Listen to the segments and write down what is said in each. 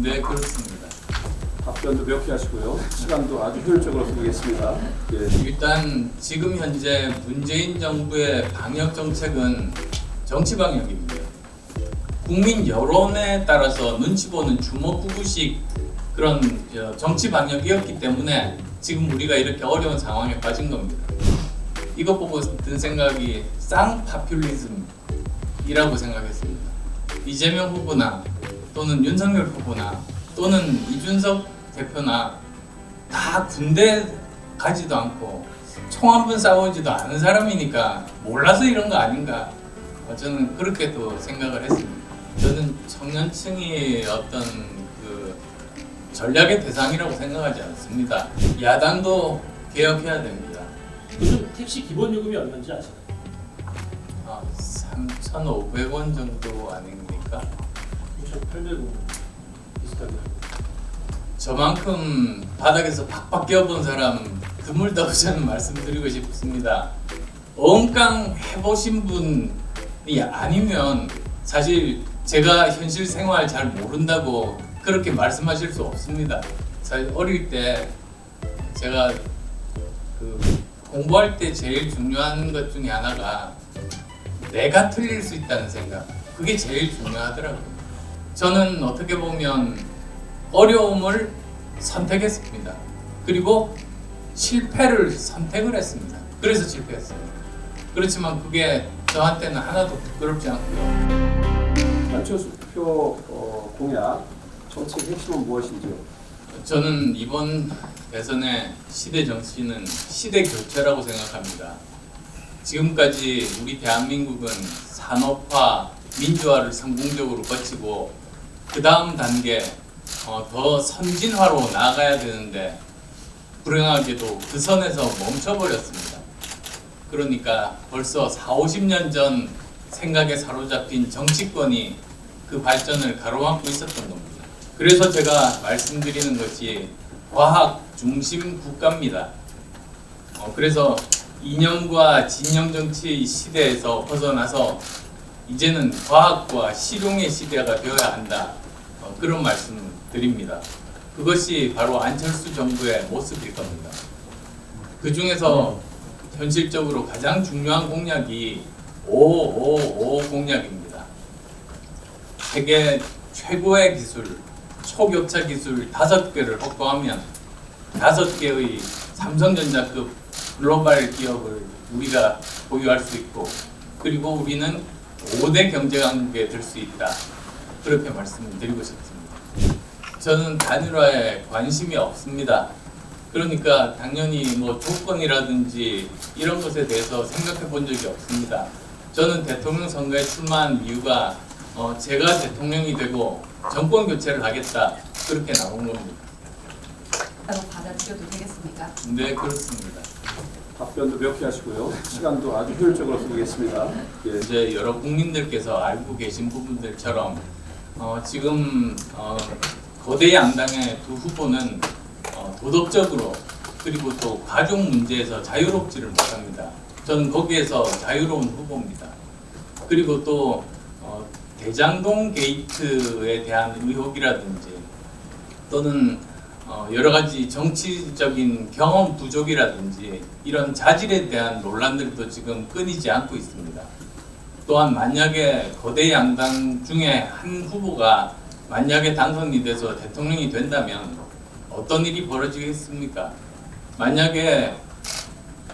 네, 그렇습니다. 답변도 명쾌하시고요. 시간도 아주 효율적으로 쓰겠습니다. 예. 일단 지금 현재 문재인 정부의 방역 정책은 정치 방역입니다. 국민 여론에 따라서 눈치 보는 주먹구구식 그런 정치 방역이었기 때문에 지금 우리가 이렇게 어려운 상황에 빠진 겁니다. 이것 보고 든 생각이 쌍파퓰리즘이라고 생각했습니다. 이재명 후보나 또는 윤석열 후보나 또는 이준석 대표나 다 군대 가지도 않고 총 한 번 싸우지도 않은 사람이니까 몰라서 이런 거 아닌가, 저는 그렇게 또 생각을 했습니다. 저는 청년층이 어떤 그 전략의 대상이라고 생각하지 않습니다. 야당도 개혁해야 됩니다. 요즘 택시 기본 요금이 얼마인지 아시나요? 3,500원 정도 아닙니까? 6,800원 비슷하게. 저만큼 바닥에서 팍팍 뛰어본 사람 드물다고 저는 말씀드리고 싶습니다. 엉깡 해보신 분이 아니면 사실 제가 현실 생활 잘 모른다고 그렇게 말씀하실 수 없습니다. 사실 어릴 때 제가 그 공부할 때 제일 중요한 것 중에 하나가 내가 틀릴 수 있다는 생각, 그게 제일 중요하더라고요. 저는 어떻게 보면 어려움을 선택했습니다. 그리고 실패를 선택을 했습니다. 그래서 실패했습니다. 그렇지만 그게 저한테는 하나도 부끄럽지 않고요. 안철수 대표 공약, 정책의 핵심은 무엇인지요? 저는 이번 대선의 시대 정치는 시대 교체라고 생각합니다. 지금까지 우리 대한민국은 산업화, 민주화를 성공적으로 거치고 그 다음 단계 더 선진화로 나아가야 되는데 불행하게도 그 선에서 멈춰버렸습니다. 그러니까 벌써 40-50년 전 생각에 사로잡힌 정치권이 그 발전을 가로막고 있었던 겁니다. 그래서 제가 말씀드리는 것이 과학 중심 국가입니다. 그래서 이념과 진영 정치 시대에서 벗어나서 이제는 과학과 실용의 시대가 되어야 한다. 그런 말씀 드립니다. 그것이 바로 안철수 정부의 모습일 겁니다. 그 중에서 현실적으로 가장 중요한 공약이 555 공약입니다. 세계 최고의 기술, 초격차 기술 5개를 확보하면 5개의 삼성전자급 글로벌 기업을 우리가 보유할 수 있고, 그리고 우리는 5대 경제 강국에 들 수 있다. 그렇게 말씀드리고 싶습니다. 저는 단일화에 관심이 없습니다. 그러니까 당연히 뭐 조건이라든지 이런 것에 대해서 생각해 본 적이 없습니다. 저는 대통령 선거에 출마한 이유가 제가 대통령이 되고 정권 교체를 하겠다, 그렇게 나온 겁니다. 라고 받아들여도 되겠습니까? 네, 그렇습니다. 답변도 명쾌하시고요. 시간도 아주 효율적으로 쓰겠습니다. 예. 이제 여러 국민들께서 알고 계신 부분들처럼 지금 거대 양당의 두 후보는 도덕적으로 그리고 또 가족 문제에서 자유롭지를 못합니다. 저는 거기에서 자유로운 후보입니다. 그리고 또 대장동 게이트에 대한 의혹이라든지 또는 여러 가지 정치적인 경험 부족이라든지 이런 자질에 대한 논란들도 지금 끊이지 않고 있습니다. 또한 만약에 거대 양당 중에 한 후보가 만약에 당선이 돼서 대통령이 된다면 어떤 일이 벌어지겠습니까? 만약에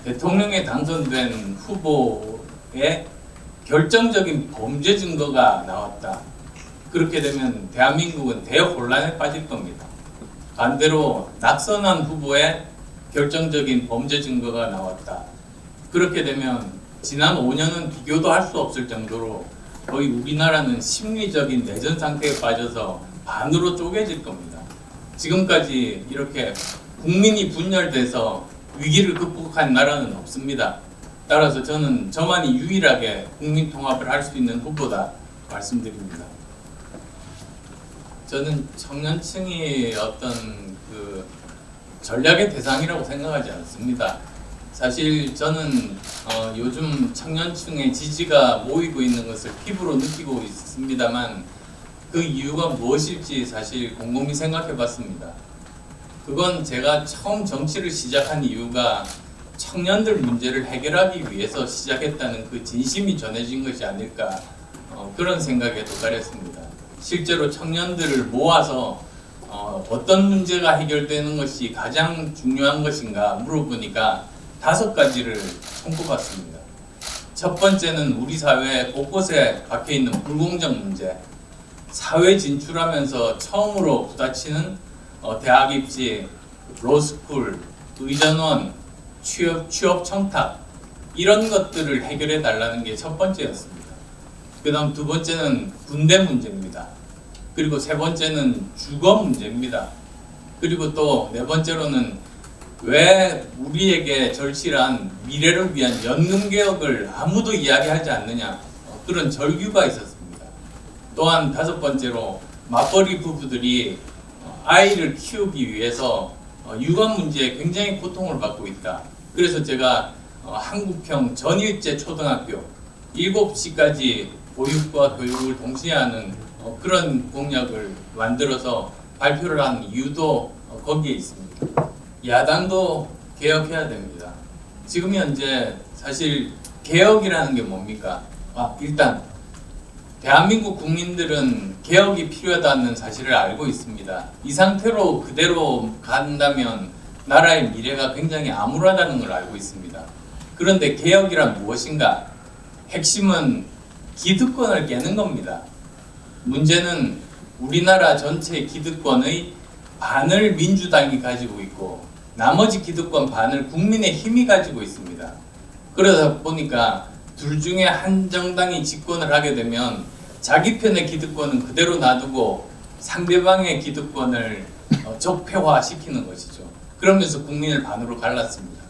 대통령에 당선된 후보의 결정적인 범죄 증거가 나왔다. 그렇게 되면 대한민국은 대혼란에 빠질 겁니다. 반대로 낙선한 후보의 결정적인 범죄 증거가 나왔다. 그렇게 되면 지난 5년은 비교도 할 수 없을 정도로 거의 우리나라는 심리적인 내전 상태에 빠져서 반으로 쪼개질 겁니다. 지금까지 이렇게 국민이 분열돼서 위기를 극복한 나라는 없습니다. 따라서 저는 저만이 유일하게 국민 통합을 할 수 있는 후보다 말씀드립니다. 저는 청년층이 어떤 그 전략의 대상이라고 생각하지 않습니다. 사실 저는 요즘 청년층의 지지가 모이고 있는 것을 피부로 느끼고 있습니다만 그 이유가 무엇일지 사실 곰곰이 생각해 봤습니다. 그건 제가 처음 정치를 시작한 이유가 청년들 문제를 해결하기 위해서 시작했다는 그 진심이 전해진 것이 아닐까 그런 생각에 도달했습니다. 실제로 청년들을 모아서 어떤 문제가 해결되는 것이 가장 중요한 것인가 물어보니까 5가지를 손꼽았습니다. 첫 번째는 우리 사회 곳곳에 박혀있는 불공정 문제, 사회 진출하면서 처음으로 부딪히는 대학 입시, 로스쿨, 의전원, 취업 청탁 이런 것들을 해결해 달라는 게 첫 번째였습니다. 그 다음 두 번째는 군대 문제입니다. 그리고 세 번째는 주거 문제입니다. 그리고 또 네 번째로는 왜 우리에게 절실한 미래를 위한 연금 개혁을 아무도 이야기하지 않느냐 그런 절규가 있었습니다. 또한 5번째로 맞벌이 부부들이 아이를 키우기 위해서 육아 문제에 굉장히 고통을 받고 있다. 그래서 제가 한국형 전일제 초등학교 7시까지 보육과 교육을 동시에 하는 그런 공약을 만들어서 발표를 한 이유도 거기에 있습니다. 야당도 개혁해야 됩니다. 지금 현재 사실 개혁이라는 게 뭡니까? 일단 대한민국 국민들은 개혁이 필요하다는 사실을 알고 있습니다. 이 상태로 그대로 간다면 나라의 미래가 굉장히 암울하다는 걸 알고 있습니다. 그런데 개혁이란 무엇인가? 핵심은 기득권을 깨는 겁니다. 문제는 우리나라 전체 기득권의 반을 민주당이 가지고 있고 나머지 기득권 반을 국민의힘이 가지고 있습니다. 그러다 보니까 둘 중에 한 정당이 집권을 하게 되면 자기 편의 기득권은 그대로 놔두고 상대방의 기득권을 적폐화시키는 것이죠. 그러면서 국민을 반으로 갈랐습니다.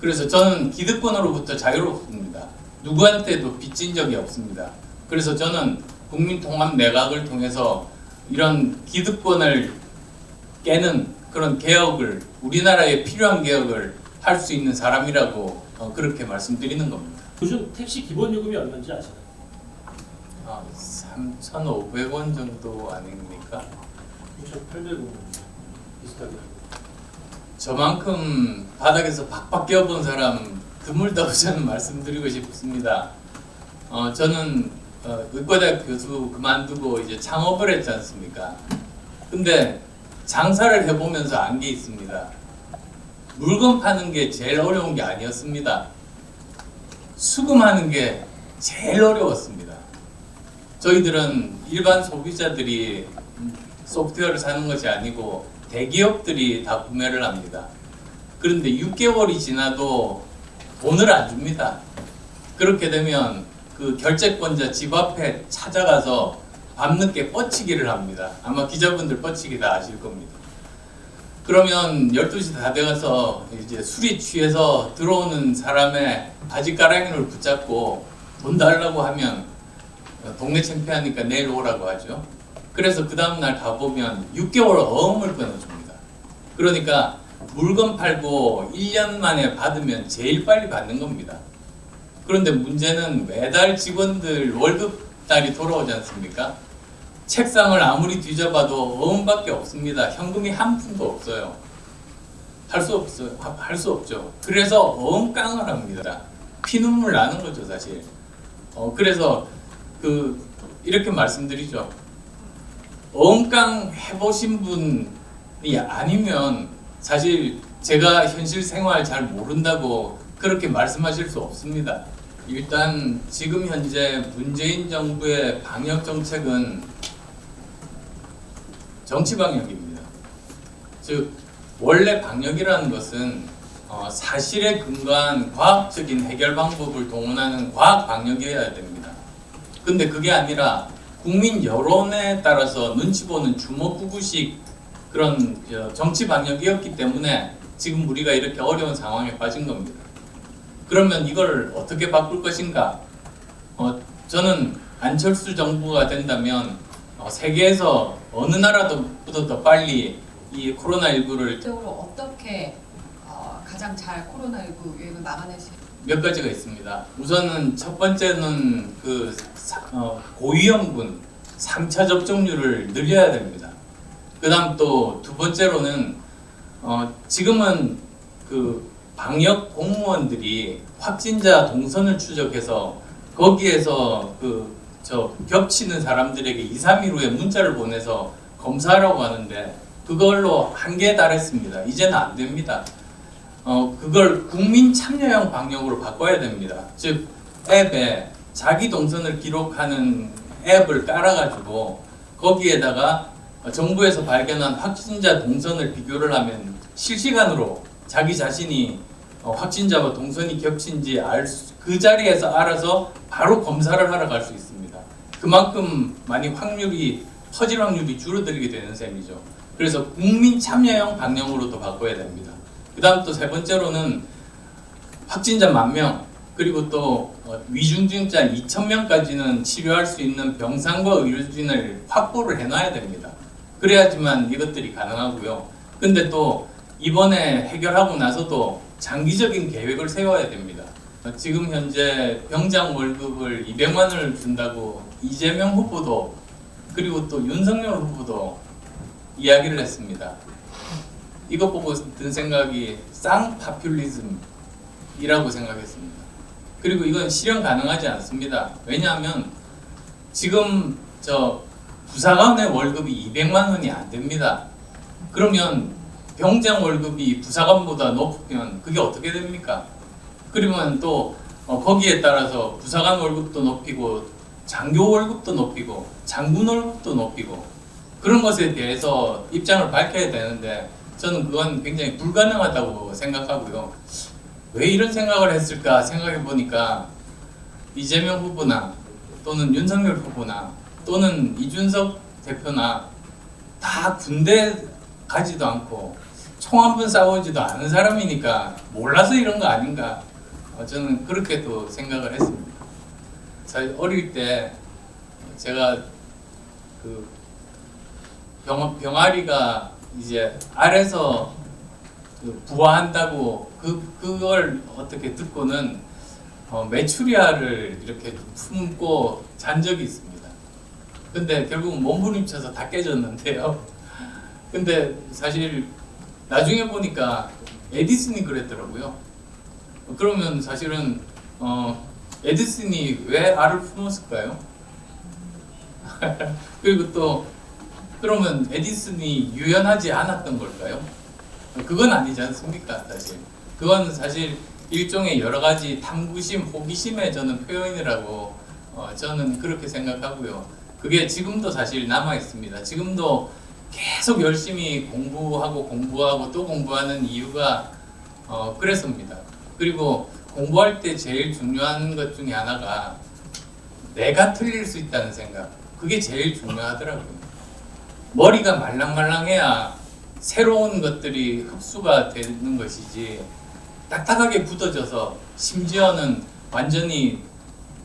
그래서 저는 기득권으로부터 자유롭습니다. 누구한테도 빚진 적이 없습니다. 그래서 저는 국민통합내각을 통해서 이런 기득권을 깨는 그런 개혁을 우리나라에 필요한 개혁을 할 수 있는 사람이라고 그렇게 말씀드리는 겁니다. 요즘 택시 기본 요금이 얼마인지 아시나요? 3,500원 정도 아닙니까? 6,800원 비슷하게. 저만큼 바닥에서 박박 뛰어본 사람 드물다고 저는 말씀드리고 싶습니다. 저는 의과대학 교수 그만두고 이제 창업을 했지 않습니까? 근데 장사를 해보면서 안 게 있습니다. 물건 파는 게 제일 어려운 게 아니었습니다. 수금하는 게 제일 어려웠습니다. 저희들은 일반 소비자들이 소프트웨어를 사는 것이 아니고 대기업들이 다 구매를 합니다. 그런데 6개월이 지나도 돈을 안 줍니다. 그렇게 되면 그 결제권자 집 앞에 찾아가서 밤늦게 뻗치기를 합니다. 아마 기자분들 뻗치기 다 아실 겁니다. 그러면 12시 다 돼가서 이제 술이 취해서 들어오는 사람의 바지가랑이를 붙잡고 돈 달라고 하면 동네 창피하니까 내일 오라고 하죠. 그래서 그 다음날 가보면 6개월 어음을 끊어줍니다. 그러니까 물건 팔고 1년 만에 받으면 제일 빨리 받는 겁니다. 그런데 문제는 매달 직원들 월급달이 돌아오지 않습니까? 책상을 아무리 뒤져봐도 어음밖에 없습니다. 현금이 한 푼도 없어요. 할 수 없죠. 그래서 어음깡을 합니다. 피눈물 나는 거죠, 사실. 그래서 이렇게 말씀드리죠. 어음깡 해보신 분이 아니면 사실 제가 현실 생활 잘 모른다고 그렇게 말씀하실 수 없습니다. 일단 지금 현재 문재인 정부의 방역 정책은 정치 방역입니다. 즉 원래 방역이라는 것은 사실에 근거한 과학적인 해결 방법을 동원하는 과학 방역이어야 됩니다. 근데 그게 아니라 국민 여론에 따라서 눈치 보는 주먹구구식 그런 정치 방역이었기 때문에 지금 우리가 이렇게 어려운 상황에 빠진 겁니다. 그러면 이걸 어떻게 바꿀 것인가? 저는 안철수 정부가 된다면 세계에서 어느 나라보다 더 빨리 이 코로나19를 적으로 어떻게 가장 잘 코로나19 유행을 막아내실? 몇 가지가 있습니다. 우선은 첫 번째는 고위험군 3차 접종률을 늘려야 됩니다. 그 다음 또 두 번째로는 지금은 그 방역 공무원들이 확진자 동선을 추적해서 거기에서 겹치는 사람들에게 2, 3일 후에 문자를 보내서 검사하라고 하는데 그걸로 한계에 달했습니다. 이제는 안 됩니다. 그걸 국민 참여형 방역으로 바꿔야 됩니다. 즉 앱에 자기 동선을 기록하는 앱을 깔아가지고 거기에다가 정부에서 발견한 확진자 동선을 비교를 하면 실시간으로 자기 자신이 확진자와 동선이 겹친지 그 자리에서 알아서 바로 검사를 하러 갈 수 있습니다. 그만큼 많이 퍼질 확률이 줄어들게 되는 셈이죠. 그래서 국민 참여형 방역으로도 바꿔야 됩니다. 그 다음 또 세 번째로는 확진자 10,000명 그리고 또 위중증자 2,000명까지는 치료할 수 있는 병상과 의료진을 확보를 해놔야 됩니다. 그래야지만 이것들이 가능하고요. 근데 또 이번에 해결하고 나서도 장기적인 계획을 세워야 됩니다. 지금 현재 병장 월급을 200만 원을 준다고 이재명 후보도 그리고 또 윤석열 후보도 이야기를 했습니다. 이것 보고 든 생각이 쌍파퓰리즘이라고 생각했습니다. 그리고 이건 실현 가능하지 않습니다. 왜냐하면 지금 부사관의 월급이 200만 원이 안 됩니다. 그러면 병장 월급이 부사관보다 높으면 그게 어떻게 됩니까? 그러면 또 거기에 따라서 부사관 월급도 높이고 장교 월급도 높이고 장군 월급도 높이고 그런 것에 대해서 입장을 밝혀야 되는데 저는 그건 굉장히 불가능하다고 생각하고요. 왜 이런 생각을 했을까 생각해 보니까 이재명 후보나 또는 윤석열 후보나 또는 이준석 대표나 다 군대 가지도 않고 총 한 번 싸우지도 않은 사람이니까 몰라서 이런 거 아닌가 저는 그렇게 또 생각을 했습니다. 사실 어릴 때 제가 그 병아리가 이제 알에서 부화한다고 그걸 어떻게 듣고는 메추리알을 이렇게 품고 잔 적이 있습니다. 근데 결국은 몸부림쳐서 다 깨졌는데요. 근데 사실 나중에 보니까 에디슨이 그랬더라고요. 그러면 사실은 에디슨이 왜 알을 품었을까요? 그리고 또 그러면 에디슨이 유연하지 않았던 걸까요? 그건 아니지 않습니까? 사실 그건 사실 일종의 여러 가지 탐구심, 호기심의 저는 표현이라고 저는 그렇게 생각하고요. 그게 지금도 사실 남아 있습니다. 지금도 계속 열심히 공부하고 또 공부하는 이유가 그래서입니다. 그리고 공부할 때 제일 중요한 것 중에 하나가 내가 틀릴 수 있다는 생각. 그게 제일 중요하더라고요. 머리가 말랑말랑해야 새로운 것들이 흡수가 되는 것이지 딱딱하게 굳어져서 심지어는 완전히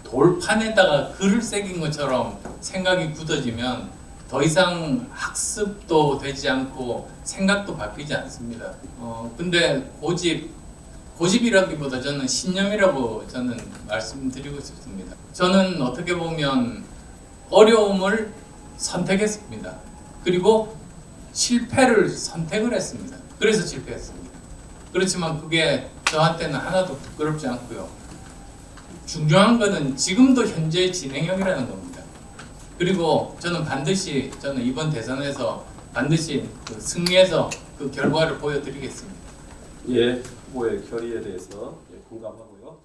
돌판에다가 글을 새긴 것처럼 생각이 굳어지면 더 이상 학습도 되지 않고 생각도 바뀌지 않습니다. 근데 고집이라기보다 저는 신념이라고 저는 말씀드리고 싶습니다. 저는 어떻게 보면 어려움을 선택했습니다. 그리고 실패를 선택을 했습니다. 그래서 실패했습니다. 그렇지만 그게 저한테는 하나도 부끄럽지 않고요. 중요한 것은 지금도 현재 진행형이라는 겁니다. 그리고 저는 이번 대선에서 반드시 승리해서 그 결과를 보여드리겠습니다. 예, 후보의 결의에 대해서 공감하고요.